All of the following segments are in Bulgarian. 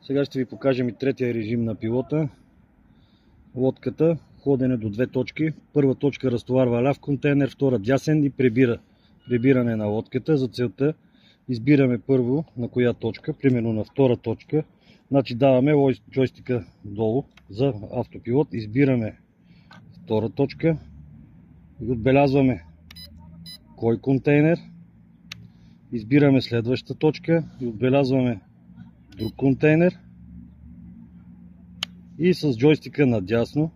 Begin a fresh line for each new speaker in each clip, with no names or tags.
Сега ще ви покажем и третия режим на пилота. Лодката, ходене до две точки. Първа точка разтоварва ляв контейнер, втора дясен и прибиране на лодката. За целта избираме първо на коя точка, примерно на втора точка. Значи даваме джойстика долу за автопилот, избираме втора точка и отбелязваме кой контейнер, избираме следващата точка и отбелязваме друг контейнер и с джойстика надясно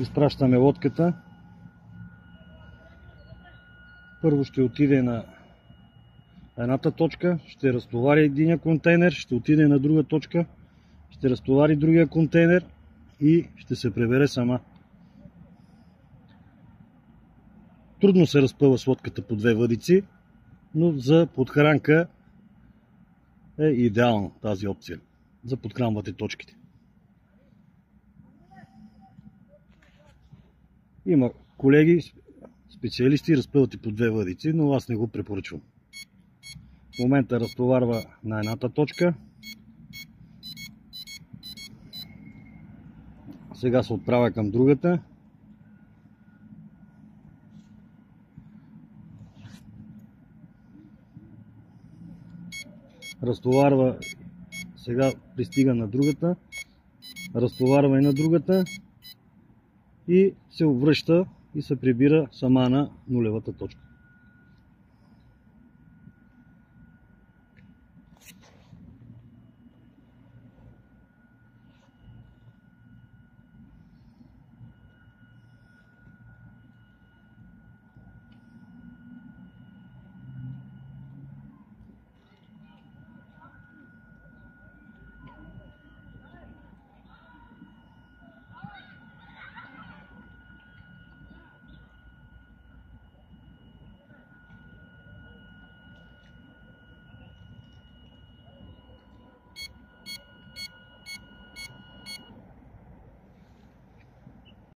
изпращаме лодката. Първо ще отиде на едната точка, ще разтовари единия контейнер, ще отиде на друга точка, ще разтовари другия контейнер и ще се прибере сама. Трудно се разпъва с лодката по две въдици, но за подхранка е идеална тази опция. За подхранвате точките. Има колеги, специалисти, разпъвате по две въдици, но аз не го препоръчвам. В момента разтоварва на едната точка. Сега се отправя към другата. Разтоварва, сега пристига на другата. Разтоварва и на другата. И се обръща и се прибира сама на нулевата точка.